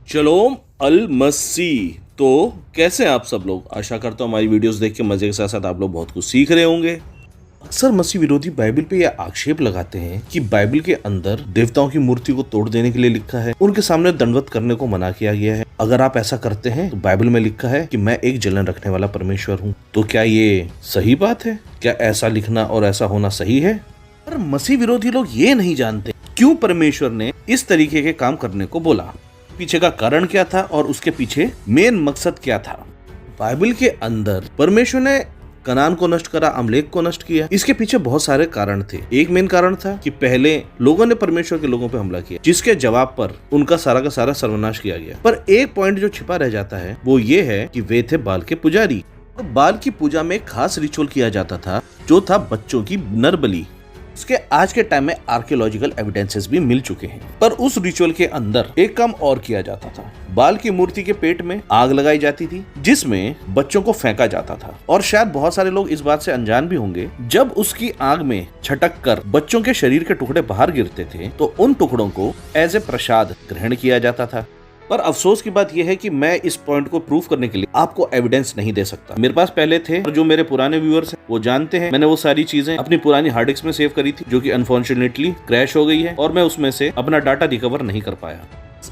शलोम अल मसीह। तो कैसे हैं आप सब लोग? आशा करता हूँ हमारी वीडियोस देख के मजे के साथ साथ आप लोग बहुत कुछ सीख रहे होंगे। अक्सर मसीह विरोधी बाइबल पे यह आक्षेप लगाते हैं कि बाइबल के अंदर देवताओं की मूर्ति को तोड़ देने के लिए लिखा है, उनके सामने दंडवत करने को मना किया गया है। अगर आप ऐसा करते हैं तो बाइबल में लिखा है कि मैं एक जलन रखने वाला परमेश्वर हूँ। तो क्या ये सही बात है? क्या ऐसा लिखना और ऐसा होना सही है? पर मसीह विरोधी लोग ये नहीं जानते क्यों परमेश्वर ने इस तरीके के काम करने को बोला, पीछे का कारण क्या था और उसके पीछे मेन मकसद क्या था। बाइबल के अंदर परमेश्वर ने कनान को नष्ट करा, अमलेक को नष्ट किया। इसके पीछे बहुत सारे कारण थे। एक मेन कारण था कि पहले लोगों ने परमेश्वर के लोगों पे हमला किया, जिसके जवाब पर उनका सारा का सारा सर्वनाश किया गया। पर एक पॉइंट जो छिपा रह जाता है वो ये है कि वे थे बाल के पुजारी। और बाल की पूजा में खास रिचुअल किया जाता था जो था बच्चों की नर बलि। उसके आज के टाइम में आर्कियोलॉजिकल एविडेंसेस भी मिल चुके हैं। पर उस रिचुअल के अंदर एक काम और किया जाता था। बाल की मूर्ति के पेट में आग लगाई जाती थी जिसमें बच्चों को फेंका जाता था। और शायद बहुत सारे लोग इस बात से अनजान भी होंगे, जब उसकी आग में छटक कर बच्चों के शरीर के टुकड़े बाहर गिरते थे तो उन टुकड़ों को एज ए प्रसाद ग्रहण किया जाता था। पर अफसोस की बात यह है कि मैं इस पॉइंट को प्रूव करने के लिए आपको एविडेंस नहीं दे सकता। मेरे पास पहले थे और जो मेरे पुराने व्यूअर्स हैं वो जानते हैं, मैंने वो सारी चीजें अपनी पुरानी हार्ड डिस्क में सेव करी थी जो कि अनफॉर्चुनेटली क्रैश हो गई है और मैं उसमें से अपना डाटा रिकवर नहीं कर पाया।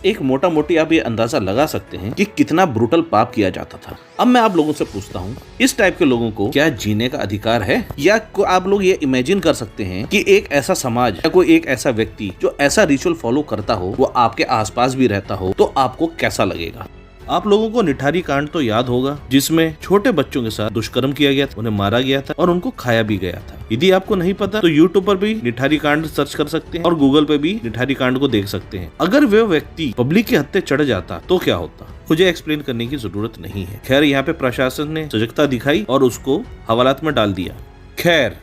एक मोटा मोटी आप ये अंदाजा लगा सकते हैं कि कितना ब्रूटल पाप किया जाता था। अब मैं आप लोगों से पूछता हूँ, इस टाइप के लोगों को क्या जीने का अधिकार है? या आप लोग ये इमेजिन कर सकते हैं कि एक ऐसा समाज या कोई एक ऐसा व्यक्ति जो ऐसा रिचुअल फॉलो करता हो वो आपके आसपास भी रहता हो तो आपको कैसा लगेगा? आप लोगों को निठारी कांड तो याद होगा जिसमें छोटे बच्चों के साथ दुष्कर्म किया गया था, उन्हें मारा गया था और उनको खाया भी गया था। यदि आपको नहीं पता तो यूट्यूब पर भी निठारी कांड सर्च कर सकते हैं और गूगल पे भी निठारी कांड को देख सकते हैं। अगर वे व्यक्ति पब्लिक के हत्थे चढ़ जाता तो क्या होता? मुझे एक्सप्लेन करने की जरूरत नहीं है। खैर, यहाँ पे प्रशासन ने सजगता दिखाई और उसको हवालात में डाल दिया। खैर,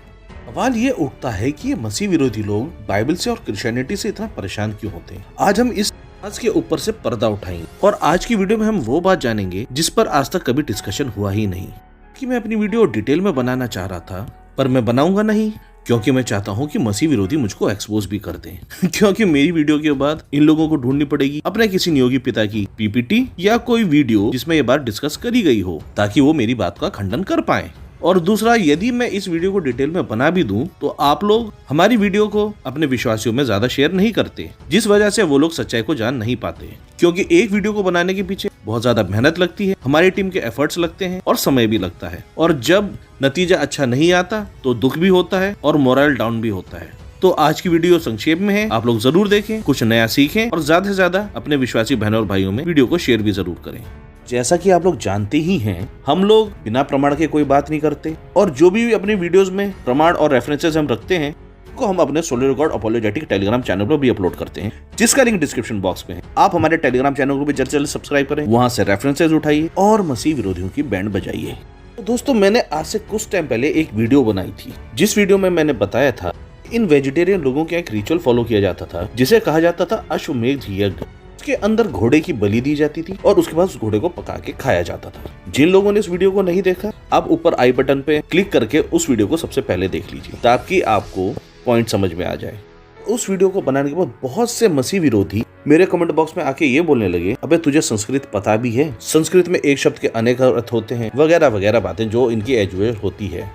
सवाल ये उठता है कि ये मसीह विरोधी लोग बाइबल से और क्रिश्चियनिटी से इतना परेशान क्यों होते हैं। आज हम इस आज के ऊपर से पर्दा उठाएंगे और आज की वीडियो में हम वो बात जानेंगे जिस पर आज तक कभी डिस्कशन हुआ ही नहीं। कि मैं अपनी वीडियो डिटेल में बनाना चाह रहा था पर मैं बनाऊंगा नहीं, क्योंकि मैं चाहता हूं कि मसीह विरोधी मुझको एक्सपोज भी कर दें। क्योंकि मेरी वीडियो के बाद इन लोगों को ढूंढनी पड़ेगी अपने किसी नियोगी पिता की पीपीटी या कोई वीडियो जिसमें ये बात डिस्कस करी गई हो ताकि वो मेरी बात का खंडन कर पाए। और दूसरा, यदि मैं इस वीडियो को डिटेल में बना भी दूं तो आप लोग हमारी वीडियो को अपने विश्वासियों में ज्यादा शेयर नहीं करते, जिस वजह से वो लोग सच्चाई को जान नहीं पाते। क्योंकि एक वीडियो को बनाने के पीछे बहुत ज्यादा मेहनत लगती है, हमारी टीम के एफर्ट्स लगते हैं और समय भी लगता है। और जब नतीजा अच्छा नहीं आता तो दुख भी होता है और मोरल डाउन भी होता है। तो आज की वीडियो संक्षेप में है, आप लोग जरूर देखें, कुछ नया सीखें और ज्यादा से ज्यादा अपने विश्वासी बहनों और भाइयों में वीडियो को शेयर भी जरूर करें। जैसा कि आप लोग जानते ही हैं, हम लोग बिना प्रमाण के कोई बात नहीं करते और जो भी अपनी वीडियोस में प्रमाण और रेफरेंसेस हम रखते हैं को हम अपने solo God apologetic Telegram channel पर भी अपलोड करते हैं, जिसका लिंक डिस्क्रिप्शन बॉक्स में है। आप हमारे टेलीग्राम चैनल को भी जल्द से जल्द सब्सक्राइब करें, वहां से रेफरेंसेस उठाइए और मसीह विरोधियों की बैंड बजाइए। तो दोस्तों, मैंने आज से कुछ टाइम पहले एक वीडियो बनाई थी जिस वीडियो में मैंने बताया था इन वेजिटेरियन लोगों के एक रिचुअल फॉलो किया जाता था जिसे कहा जाता था अश्वमेध यज्ञ। उसके अंदर घोड़े की बलि दी जाती थी और उसके बाद उस घोड़े को पका के खाया जाता था। जिन लोगों ने इस वीडियो को नहीं देखा, आप ऊपर आई बटन पे क्लिक करके उस वीडियो को सबसे पहले देख लीजिए ताकि आपको पॉइंट समझ में आ जाए। उस वीडियो को बनाने के बाद बहुत से मसीह विरोधी मेरे कमेंट बॉक्स में आके ये बोलने लगे, अबे तुझे संस्कृत पता भी है? संस्कृत में एक शब्द के अनेक अर्थ होते हैं, वगैरह वगैरह बातें जो इनकी एजुएट होती है।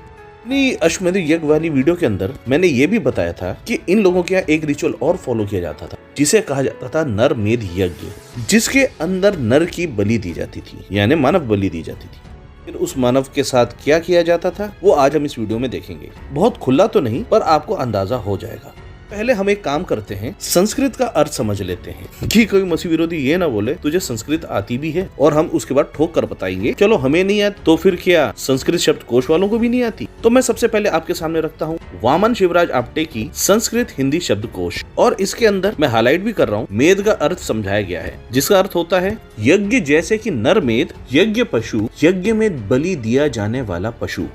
अश्वमेध यज्ञ वाली वीडियो के अंदर मैंने ये भी बताया था कि इन लोगों के यहाँ एक रिचुअल और फॉलो किया जाता था जिसे कहा जाता था नर मेध यज्ञ, जिसके अंदर नर की बलि दी जाती थी, यानी मानव बलि दी जाती थी। फिर उस मानव के साथ क्या किया जाता था वो आज हम इस वीडियो में देखेंगे। बहुत खुला तो नहीं पर आपको अंदाजा हो जाएगा। पहले हम एक काम करते हैं, संस्कृत का अर्थ समझ लेते हैं कि कोई मसीह विरोधी ये ना बोले तुझे संस्कृत आती भी है, और हम उसके बाद ठोक कर बताएंगे चलो हमें नहीं आती तो फिर क्या संस्कृत शब्द कोश वालों को भी नहीं आती। तो मैं सबसे पहले आपके सामने रखता हूँ वामन शिवराज आपटे की संस्कृत हिंदी शब्द कोश, और इसके अंदर मैं हाईलाइट भी कर रहा हूँ मेद का अर्थ समझाया गया है, जिसका अर्थ होता है यज्ञ, जैसे कि नर मेद यज्ञ पशु, यज्ञ में बलि दिया जाने वाला पशु।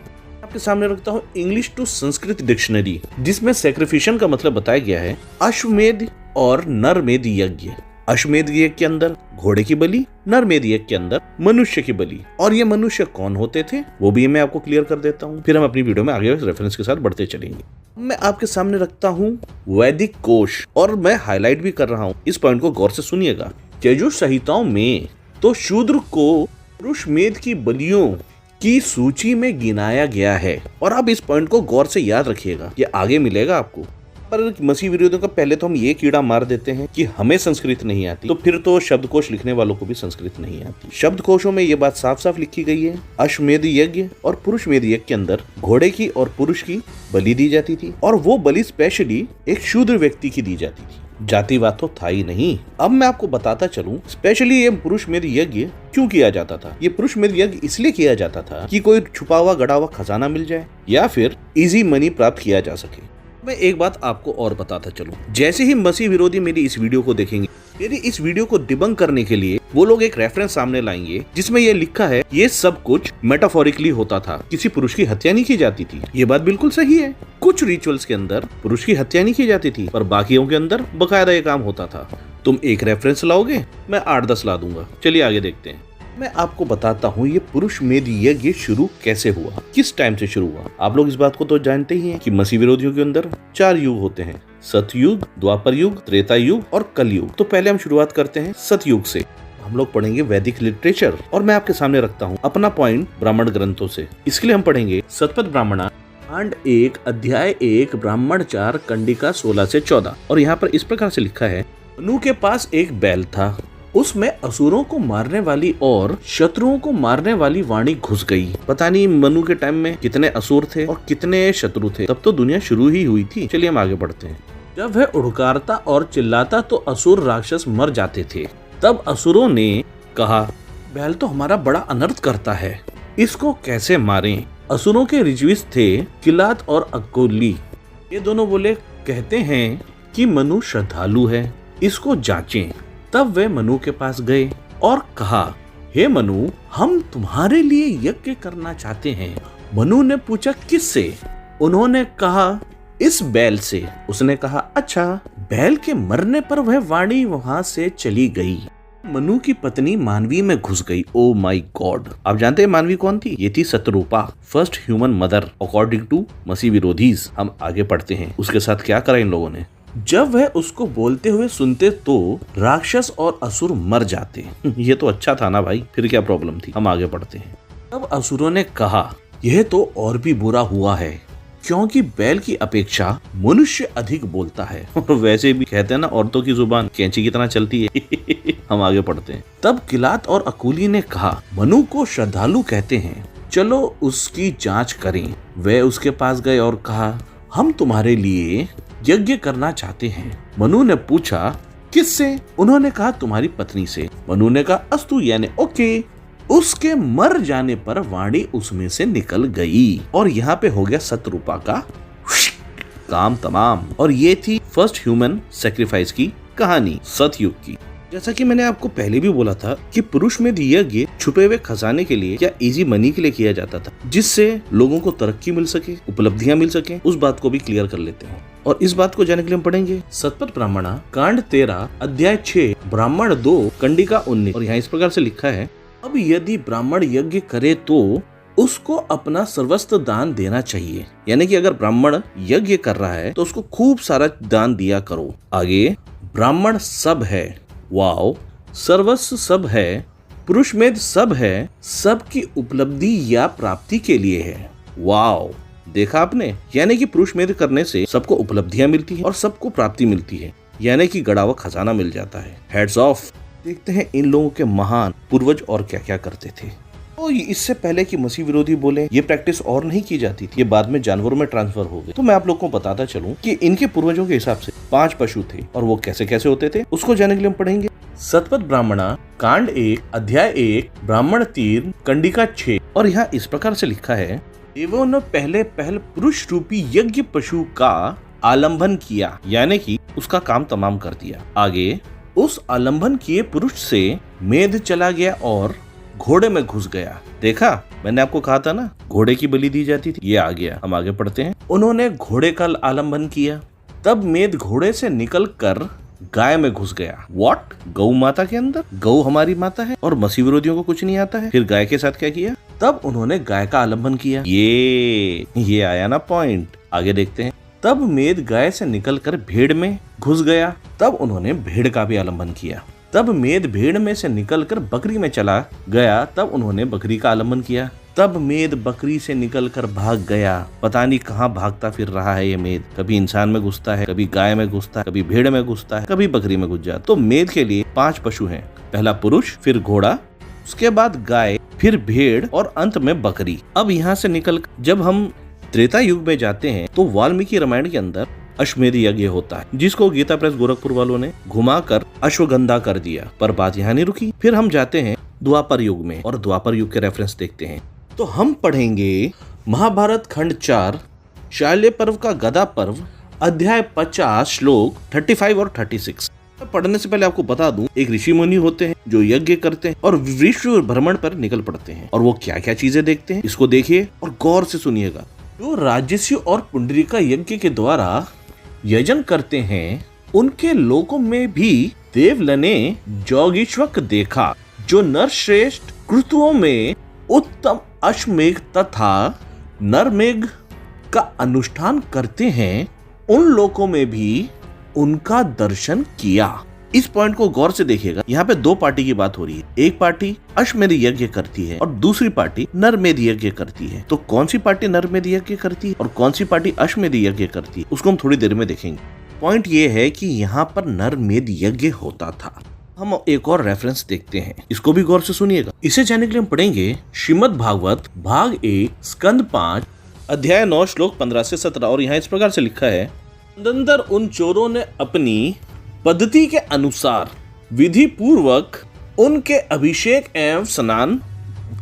आपके सामने रखता हूँ इंग्लिश टू संस्कृत डिक्शनरी, जिसमें सैक्रिफिशन का मतलब बताया गया है अश्वमेध और नरमेध यज्ञ। अश्वमेध यज्ञ के अंदर घोड़े की बलि, नरमेध यज्ञ के अंदर मनुष्य की बलि। और ये मनुष्य कौन होते थे वो भी मैं आपको क्लियर कर देता हूँ, फिर हम अपनी वीडियो में आगे रेफरेंस के साथ बढ़ते चलेंगे। मैं आपके सामने रखता हूँ वैदिक कोश, और मैं हाईलाइट भी कर रहा हूँ, इस पॉइंट को गौर से सुनिएगा। यजुर संहिताओं में तो शूद्र को पुरुष मेध की बलियों की सूची में गिनाया गया है, और आप इस पॉइंट को गौर से याद रखिएगा, ये आगे मिलेगा आपको। पर मसीह विरोधियों का पहले तो हम ये कीड़ा मार देते हैं कि हमें संस्कृत नहीं आती, तो फिर तो शब्दकोश लिखने वालों को भी संस्कृत नहीं आती। शब्दकोशों में ये बात साफ साफ लिखी गई है, अश्वमेध यज्ञ और पुरुष मेध यज्ञ के अंदर घोड़े की और पुरुष की बलि दी जाती थी, और वो बलि स्पेशली एक शूद्र व्यक्ति की दी जाती थी, जातिवाद तो था ही नहीं। अब मैं आपको बताता चलूं स्पेशली ये पुरुष मेध यज्ञ क्यों किया जाता था। ये पुरुष मेध यज्ञ इसलिए किया जाता था कि कोई छुपा हुआ गड़ा हुआ खजाना मिल जाए या फिर इजी मनी प्राप्त किया जा सके। मैं एक बात आपको और बताता चलूं, जैसे ही मसीह विरोधी मेरी इस वीडियो को देखेंगे, मेरी इस वीडियो को डिबंक करने के लिए वो लोग एक रेफरेंस सामने लाएंगे जिसमें ये लिखा है ये सब कुछ मेटाफोरिकली होता था, किसी पुरुष की हत्या नहीं की जाती थी। ये बात बिल्कुल सही है, कुछ रिचुअल्स के अंदर पुरुष की हत्या नहीं की जाती थी, पर बाकियों के अंदर बकायदा ये काम होता था। तुम एक रेफरेंस लाओगे, मैं 8-10 ला दूंगा। चलिए आगे देखते हैं। मैं आपको बताता हूँ ये पुरुष मेध यज्ञ शुरू कैसे हुआ, किस टाइम से शुरू हुआ। आप लोग इस बात को तो जानते ही हैं कि मसीह विरोधियों के अंदर 4 युग होते हैं, सतयुग, द्वापर युग, त्रेता युग और कलयुग। तो पहले हम शुरुआत करते हैं सतयुग से। हम लोग पढ़ेंगे वैदिक लिटरेचर, और मैं आपके सामने रखता हूँ अपना पॉइंट ब्राह्मण ग्रंथों से। इसके लिए हम पढ़ेंगे सतपथ ब्राह्मणा कांड 1 अध्याय 1 ब्राह्मण 4 कंडिका 16 से 14। और यहाँ पर इस प्रकार से लिखा है, मनु के पास एक बैल था, उसमें असुरों को मारने वाली और शत्रुओं को मारने वाली वाणी घुस गई। पता नहीं मनु के टाइम में कितने असुर थे और कितने शत्रु थे, तब तो दुनिया शुरू ही हुई थी। चलिए हम आगे बढ़ते हैं। जब वह उड़कारता और चिल्लाता तो असुर राक्षस मर जाते थे। तब असुरों ने कहा, बैल तो हमारा बड़ा अनर्थ करता है, इसको कैसे मारें। असुरों के रिजवीस थे किलात और अकोली। ये दोनों बोले, कहते हैं कि मनु श्रद्धालु है, इसको जांचें। तब वे मनु के पास गए और कहा, हे मनु, हम तुम्हारे लिए यज्ञ करना चाहते हैं। मनु ने पूछा, किससे? उन्होंने कहा, इस बैल से। उसने कहा, अच्छा। बैल के मरने पर वह वाणी वहां से चली गई। मनु की पत्नी मानवी में घुस गई। Oh my god. आप जानते हैं मानवी कौन थी? ये थी Shatarupa, first human mother according to मसीह विरोधीज। हम आगे पढ़ते हैं उसके साथ क्या करा इन लोगों ने। जब वह उसको बोलते हुए सुनते तो राक्षस और असुर मर जाते। ये तो अच्छा था ना भाई, फिर क्या प्रॉब्लम थी। हम आगे पढ़ते हैं। तब असुरों ने कहा, यह तो और भी बुरा हुआ है, क्योंकि बैल की अपेक्षा मनुष्य अधिक बोलता है। और वैसे भी कहते हैं ना, औरतों की जुबान कैंची की तरह चलती है। हम आगे पढ़ते हैं। तब किलात और अकुली ने कहा, मनु को श्रद्धालु कहते हैं, चलो उसकी जांच करें। वे उसके पास गए और कहा, हम तुम्हारे लिए यज्ञ करना चाहते हैं। मनु ने पूछा, किससे? उन्होंने कहा, तुम्हारी पत्नी से। मनु ने कहा, अस्तु, यानी ओके। उसके मर जाने पर वाणी उसमें से निकल गई। और यहाँ पे हो गया शतरूपा का काम तमाम। और ये थी फर्स्ट ह्यूमन सैक्रिफाइस की कहानी सतयुग की। जैसा कि मैंने आपको पहले भी बोला था कि पुरुष में यज्ञ छुपे हुए खजाने के लिए या इजी मनी के लिए किया जाता था, जिससे लोगों को तरक्की मिल सके, उपलब्धियां मिल सके। उस बात को भी क्लियर कर लेते हैं। और इस बात को जानने के लिए हम पढ़ेंगे सतपथ ब्राह्मणा कांड 13 अध्याय 6 ब्राह्मण 2 कंडिका 19। और यहाँ इस प्रकार से लिखा है, अब यदि ब्राह्मण यज्ञ करे तो उसको अपना सर्वस्व दान देना चाहिए। यानी कि अगर ब्राह्मण यज्ञ कर रहा है तो उसको खूब सारा दान दिया करो। आगे, ब्राह्मण सब है, वाओ, सर्वस्व सब है, पुरुष मेध सब है, सबकी उपलब्धि या प्राप्ति के लिए है। वाओ, देखा आपने? यानी कि पुरुष मेध करने से सबको उपलब्धियां मिलती है और सबको प्राप्ति मिलती है, यानी कि गड़ा हुआ खजाना मिल जाता है। Heads of. देखते हैं इन लोगों के महान पूर्वज और क्या क्या करते थे। तो इससे पहले कि मसीह विरोधी बोले, ये प्रैक्टिस और नहीं की जाती थी, ये बाद में जानवरों में ट्रांसफर हो गई। तो मैं आप लोग को बताता चलूं कि इनके पूर्वजों के हिसाब से 5 पशु थे और वो कैसे कैसे होते थे उसको जानने के लिए हम पढ़ेंगे सतपथ ब्राह्मणा कांड 1 अध्याय 1 ब्राह्मण 3 कंडिका 6। और यहाँ इस प्रकार से लिखा है, देवों ने पहले पुरुष रूपी यज्ञ पशु का आलंबन किया, यानी कि उसका काम तमाम कर दिया। आगे उस आलंबन किए पुरुष से मेध चला गया और घोड़े में घुस गया। देखा, मैंने आपको कहा था ना घोड़े की बलि दी जाती थी। ये आ गया, हम आगे पढ़ते हैं। उन्होंने घोड़े का आलंबन किया, तब मेध घोड़े से निकलकर गाय में घुस गया। व्हाट? गौ माता के अंदर? गौ हमारी माता है और मसीह विरोधियों को कुछ नहीं आता है। फिर गाय के साथ क्या किया? तब उन्होंने गाय का आलंबन किया। ये आया ना पॉइंट। आगे देखते हैं। तब मेध गाय से निकलकर भेड़ में घुस गया, तब उन्होंने भेड़ का भी आलंबन किया। तब मेध भेड़ में से निकलकर बकरी में चला गया, तब उन्होंने बकरी का आलंबन किया। तब मेध बकरी से निकलकर भाग गया। पता नहीं कहाँ भागता फिर रहा है ये मेध। कभी इंसान में घुसता है, कभी गाय में घुसता है, कभी भेड़ में घुसता है, कभी बकरी में घुस जाता। तो मेध के लिए 5 पशु हैं। पहला पुरुष, फिर घोड़ा, उसके बाद गाय, फिर भेड़ और अंत में बकरी। अब यहाँ से निकल जब हम त्रेता युग में जाते हैं तो वाल्मीकि रामायण के अंदर अश्वमेध यज्ञ होता है, जिसको गीता प्रेस गोरखपुर वालों ने घुमाकर अश्वगंधा कर दिया। पर बात यहाँ नहीं रुकी। फिर हम जाते हैं द्वापर युग में और द्वापर युग के रेफरेंस देखते हैं। तो हम पढ़ेंगे महाभारत खंड 4 शैल्य पर्व का गदा पर्व अध्याय 50 श्लोक 35 और 36। पढ़ने से पहले आपको बता दूं, एक ऋषि मुनि होते हैं जो यज्ञ करते हैं और विश्व भ्रमण पर निकल पड़ते हैं। और वो क्या क्या चीजें देखते हैं इसको देखिए और गौर से सुनिएगा। जो राजस्व और पुंडरीका यज्ञ के द्वारा यजन करते हैं, उनके लोकों में भी देवल ने जोगीश्वक देखा, जो नरश्रेष्ठ कृतुओं में उत्तम अश्वमेघ तथा नरमेघ का अनुष्ठान करते हैं, उन लोकों में भी उनका दर्शन किया। इस पॉइंट को गौर से देखिएगा। यहाँ पे 2 पार्टी की बात हो रही है। एक पार्टी अश्वमेध यज्ञ करती है और दूसरी पार्टी नरमेध यज्ञ करती है। तो कौन सी पार्टी नरमेध यज्ञ करती है और कौन सी पार्टी अश्वमेध यज्ञ करती है उसको हम थोड़ी देर में देखेंगे। पॉइंट ये है कि यहाँ पर नरमेध यज्ञ होता था। हम एक और रेफरेंस देखते हैं, इसको भी गौर से सुनिएगा। इसे जानने के लिए हम पढ़ेंगे श्रीमद् भागवत भाग 1 स्कंद 5 अध्याय 9 श्लोक 15 से 17। और यहाँ इस प्रकार से लिखा है, तदनंतर उन चोरों ने अपनी पद्धति के अनुसार विधि पूर्वक उनके अभिषेक एवं स्नान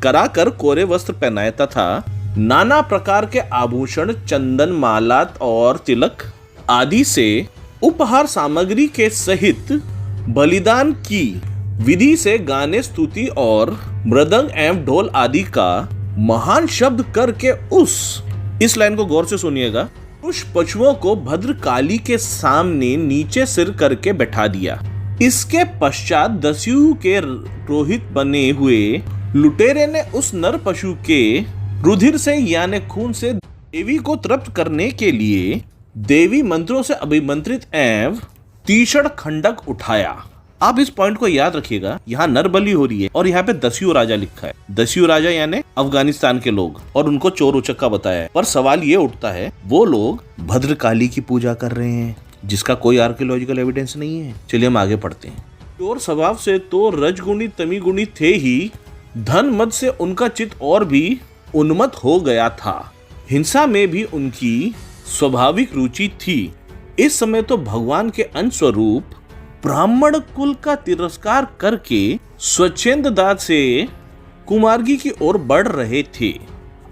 कराकर कोरे वस्त्र पहनाए तथा नाना प्रकार के आभूषण, चंदन, माला और तिलक आदि से उपहार सामग्री के सहित बलिदान की विधि से गाने, स्तुति और मृदंग एवं ढोल आदि का महान शब्द करके इस लाइन को गौर से सुनिएगा, उस पशुओं को भद्रकाली के सामने नीचे सिर करके बैठा दिया। इसके पश्चात दस्यु के पुरोहित बने हुए लुटेरे ने उस नर पशु के रुधिर से यानी खून से देवी को तृप्त करने के लिए देवी मंत्रों से अभिमंत्रित एवं तीक्ष्ण खंडक उठाया। आप इस पॉइंट को याद रखिएगा। यहाँ नर बलि हो रही है और यहाँ पे दस्यु राजा लिखा है। दस्यु राजा यानी अफगानिस्तान के लोग, और उनको चोर उचक्का बताया है। पर सवाल ये उठता है, वो लोग भद्रकाली की पूजा कर रहे हैं जिसका कोई आर्कियोलॉजिकल एविडेंस नहीं है। चलिए हम आगे पढ़ते हैं। चोर स्वभाव से तो रजगुणी तमीगुणी थे ही, धन मद से उनका चित्त और भी उन्मत्त हो गया था। हिंसा में भी उनकी स्वाभाविक रुचि थी। इस समय तो भगवान के अंश स्वरूप ब्राह्मण कुल का तिरस्कार करके स्वच्छंद दास से कुमार्गी की ओर बढ़ रहे थे।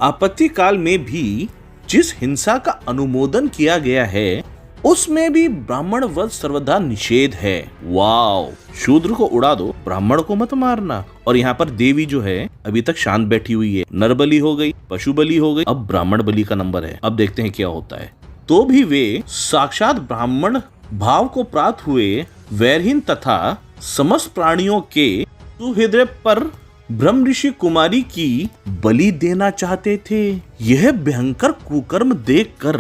आपत्ति काल में भी जिस हिंसा का अनुमोदन किया गया है, उसमें भी ब्राह्मण वध सर्वदा निषेध है। वाव, शूद्र को उड़ा दो, ब्राह्मण को मत मारना। और यहाँ पर देवी जो है अभी तक शांत बैठी हुई है। नर बलि हो गई, पशु बलि हो गई, अब ब्राह्मण बलि का नंबर है। अब देखते हैं क्या होता है। तो भी वे साक्षात ब्राह्मण भाव को प्राप्त हुए वैरहीन तथा समस्त प्राणियों के सुहृदय पर ब्रह्म ऋषि कुमारी की बलि देना चाहते थे। यह भयंकर कुकर्म देखकर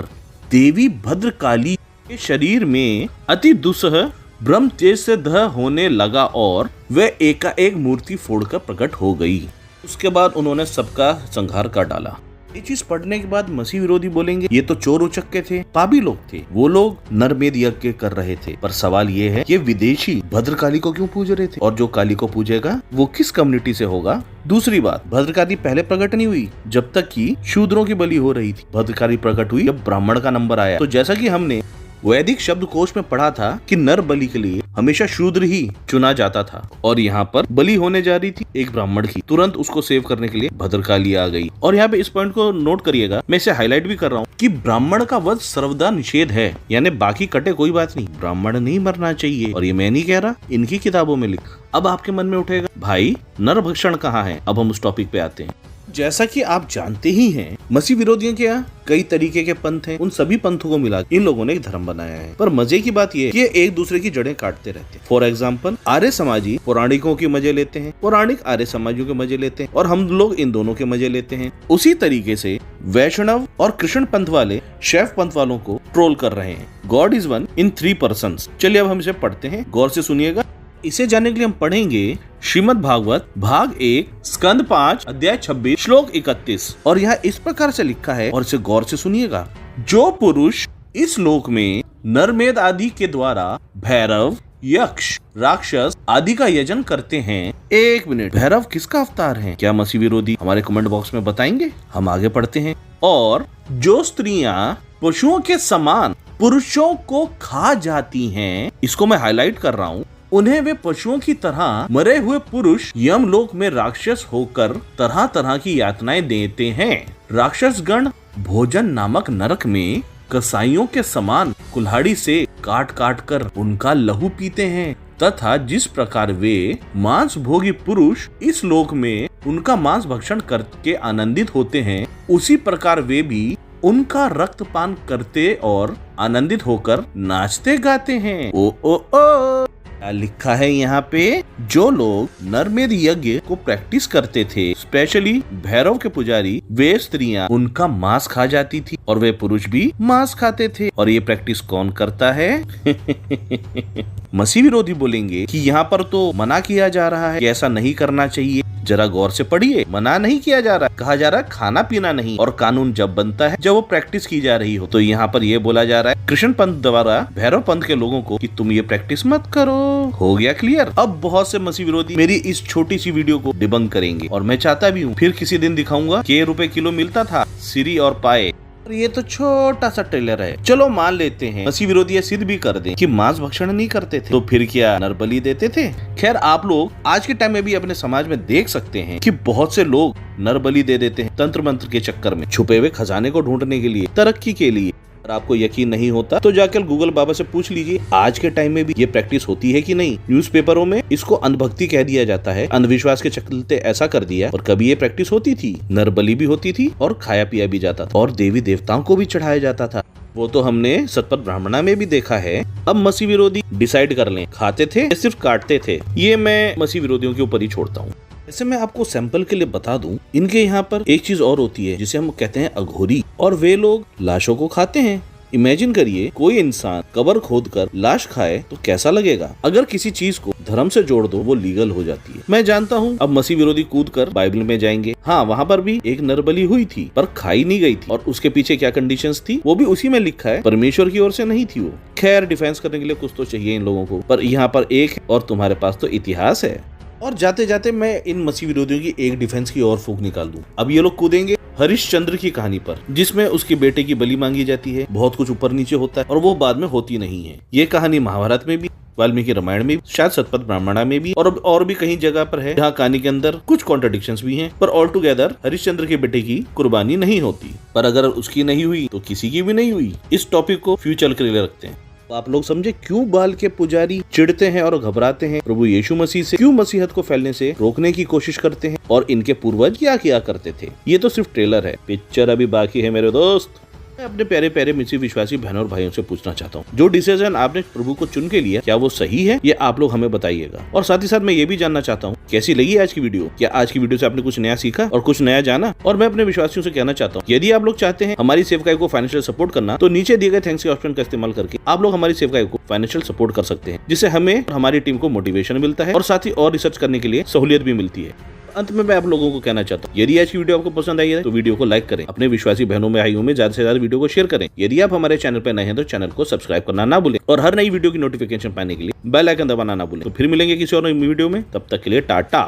देवी भद्रकाली के शरीर में अति दुस्सह ब्रह्म तेज से दह होने लगा और वह एकाएक मूर्ति फोड़कर प्रकट हो गई। उसके बाद उन्होंने सबका संहार कर डाला। ये चीज पढ़ने के बाद मसीह विरोधी बोलेंगे ये तो चोर उचक्के थे, पापी लोग थे, वो लोग नरमेध यज्ञ कर रहे थे। पर सवाल ये है ये विदेशी भद्रकाली को क्यों पूज रहे थे, और जो काली को पूजेगा वो किस कम्युनिटी से होगा। दूसरी बात, भद्रकाली पहले प्रकट नहीं हुई जब तक कि शूद्रों की बलि हो रही थी। भद्रकाली प्रकट हुई जब ब्राह्मण का नंबर आया। तो जैसा कि हमने वैदिक शब्दकोश में पढ़ा था कि नर बलि के लिए हमेशा शूद्र ही चुना जाता था, और यहाँ पर बलि होने जा रही थी एक ब्राह्मण की। तुरंत उसको सेव करने के लिए भद्रकाली आ गई। और यहाँ पे इस पॉइंट को नोट करिएगा, मैं इसे हाईलाइट भी कर रहा हूँ कि ब्राह्मण का वध सर्वदा निषेध है, यानी बाकी कटे कोई बात नहीं, ब्राह्मण नहीं मरना चाहिए। और ये मैं नहीं कह रहा, इनकी किताबों में लिखा। अब आपके मन में उठेगा भाई नर भक्षण कहाँ है। अब हम उस टॉपिक पे आते हैं। जैसा कि आप जानते ही हैं मसीह विरोधियों के यहाँ कई तरीके के पंथ हैं। उन सभी पंथों को मिला इन लोगों ने एक धर्म बनाया है। पर मजे की बात ये है कि एक दूसरे की जड़ें काटते रहते हैं। फॉर एग्जाम्पल, आर्य समाजी पौराणिकों के मजे लेते हैं, पौराणिक आर्य समाजियों के मजे लेते हैं, और हम लोग इन दोनों के मजे लेते हैं। उसी तरीके से वैष्णव और कृष्ण पंथ वाले शैव पंथ वालों को ट्रोल कर रहे हैं। God is one in 3 persons. चलिए अब हम इसे पढ़ते हैं, गौर से सुनिएगा। इसे जानने के लिए हम पढ़ेंगे श्रीमद् भागवत भाग 1 स्कंद 5 अध्याय 26 श्लोक 31। और यहाँ इस प्रकार से लिखा है, और इसे गौर से सुनिएगा। जो पुरुष इस लोक में नरमेध आदि के द्वारा भैरव, यक्ष, राक्षस आदि का यजन करते हैं। 1 मिनट, भैरव किसका अवतार है? क्या मसीह विरोधी हमारे कमेंट बॉक्स में बताएंगे? हम आगे पढ़ते हैं। और जो स्त्रियां पशुओं के समान पुरुषों को खा जाती हैं, इसको मैं हाईलाइट कर रहा हूँ, उन्हें वे पशुओं की तरह मरे हुए पुरुष यमलोक में राक्षस होकर तरह तरह की यातनाएं देते हैं। राक्षस गण भोजन नामक नरक में कसाईयों के समान कुल्हाड़ी से काट काट कर उनका लहू पीते हैं, तथा जिस प्रकार वे मांस भोगी पुरुष इस लोक में उनका मांस भक्षण करके आनंदित होते हैं, उसी प्रकार वे भी उनका रक्तपान करते और आनंदित होकर नाचते गाते हैं। ओ ओ ओ लिखा है यहाँ पे, जो लोग नरमेध यज्ञ को प्रैक्टिस करते थे, स्पेशली भैरव के पुजारी, वे स्त्रियां उनका मांस खा जाती थी और वे पुरुष भी मांस खाते थे। और ये प्रैक्टिस कौन करता है? मसीह विरोधी बोलेंगे कि यहाँ पर तो मना किया जा रहा है कि ऐसा नहीं करना चाहिए। जरा गौर से पढ़िए, मना नहीं किया जा रहा, कहा जा रहा है खाना पीना नहीं। और कानून जब बनता है जब वो प्रैक्टिस की जा रही हो। तो यहाँ पर ये बोला जा रहा है कृष्ण पंथ द्वारा भैरव पंथ के लोगों को कि तुम ये प्रैक्टिस मत करो। हो गया क्लियर? अब बहुत से मसीह विरोधी मेरी इस छोटी सी वीडियो को डिबंक करेंगे, और मैं चाहता भी हूँ फिर किसी दिन दिखाऊंगा कि रुपए किलो मिलता था सिरी और पाए। ये तो छोटा सा ट्रेलर है। चलो मान लेते हैं मसीह विरोधी सिद्ध भी कर दें कि मांस भक्षण नहीं करते थे, तो फिर क्या नरबलि देते थे? खैर, आप लोग आज के टाइम में भी अपने समाज में देख सकते हैं कि बहुत से लोग नरबलि दे देते हैं तंत्र मंत्र के चक्कर में, छुपे हुए खजाने को ढूंढने के लिए, तरक्की के लिए। अगर आपको यकीन नहीं होता तो जाकर गूगल बाबा से पूछ लीजिए आज के टाइम में भी ये प्रैक्टिस होती है कि नहीं। न्यूज़पेपरों में इसको अंधभक्ति कह दिया जाता है, अंधविश्वास के चलते ऐसा कर दिया। और कभी ये प्रैक्टिस होती थी, नरबलि भी होती थी और खाया पिया भी जाता था, और देवी देवताओं को भी चढ़ाया जाता था। वो तो हमने सतपथ ब्राह्मणा में भी देखा है। अब मसीह विरोधी डिसाइड कर लें, खाते थे या सिर्फ काटते थे। ये मैं मसीह विरोधियों के ऊपर ही छोड़ता हूँ। ऐसे मैं आपको सैंपल के लिए बता दूं, इनके यहाँ पर एक चीज और होती है जिसे हम कहते हैं अघोरी, और वे लोग लाशों को खाते हैं। इमेजिन करिए कोई इंसान कब्र खोदकर लाश खाए तो कैसा लगेगा। अगर किसी चीज को धर्म से जोड़ दो वो लीगल हो जाती है। मैं जानता हूँ अब मसीह विरोधी कूद कर बाइबल में जाएंगे। हाँ, वहाँ पर भी एक नरबलि हुई थी पर खाई नहीं गई थी, और उसके पीछे क्या कंडीशंस थी वो भी उसी में लिखा है, परमेश्वर की ओर से नहीं थी वो। खैर, डिफेंस करने के लिए कुछ तो चाहिए इन लोगों को, पर यहाँ पर एक है और तुम्हारे पास तो इतिहास है। और जाते जाते मैं इन मसीह विरोधियों की एक डिफेंस की और फूक निकाल दूं। अब ये लोग कूदेंगे हरिश्चंद्र की कहानी पर, जिसमें उसके बेटे की बलि मांगी जाती है। बहुत कुछ ऊपर नीचे होता है और वो बाद में होती नहीं है। ये कहानी महाभारत में भी, वाल्मीकि रामायण में भी, शायद सतपथ ब्राह्मणा में भी, और भी कहीं जगह पर है जहाँ कहानी के अंदर कुछ कॉन्ट्रडिक्शंस भी हैं। पर ऑल टुगेदर हरिश्चंद्र के बेटे की कुर्बानी नहीं होती। पर अगर उसकी नहीं हुई तो किसी की भी नहीं हुई। इस टॉपिक को फ्यूचर के लिए रखते हैं। आप लोग समझे क्यों बाल के पुजारी चिढ़ते हैं और घबराते हैं प्रभु यीशु मसीह से, क्यों मसीहत को फैलने से रोकने की कोशिश करते हैं, और इनके पूर्वज क्या किया करते थे। ये तो सिर्फ ट्रेलर है, पिक्चर अभी बाकी है मेरे दोस्त। मैं अपने प्यारे प्यारे मसीह विश्वासी बहनों और भाइयों से पूछना चाहता हूँ, जो डिसीजन आपने प्रभु को चुन के लिया, क्या वो सही है? ये आप लोग हमें बताइएगा। और साथ ही साथ मैं ये भी जानना चाहता हूँ कैसी लगी आज की वीडियो। क्या आज की वीडियो से आपने कुछ नया सीखा और कुछ नया जाना? और मैं अपने विश्वासियों से कहना चाहता हूँ, यदि आप लोग चाहते हैं हमारी सेवकाई को फाइनेंशियल सपोर्ट करना, तो नीचे दिए गए थैंक्स के ऑप्शन का इस्तेमाल करके आप लोग हमारी सेवकाई को फाइनेंशियल सपोर्ट कर सकते हैं, जिससे हमें हमारी टीम को मोटिवेशन मिलता है और साथ ही और रिसर्च करने के लिए सहूलियत भी मिलती है। अंत में मैं आप लोगों को कहना चाहता हूँ, यदि आज की वीडियो आपको पसंद आई है तो वीडियो को लाइक करें, अपने विश्वासी बहनों में भाइयों में ज्यादा से ज्यादा वीडियो को शेयर करें। यदि आप हमारे चैनल पर नए हैं तो चैनल को सब्सक्राइब करना ना भूलें और हर नई वीडियो की नोटिफिकेशन पाने के लिए बेल आइकन दबाना ना भूलें। तो फिर मिलेंगे किसी और नई वीडियो में, तब तक के लिए टाटा।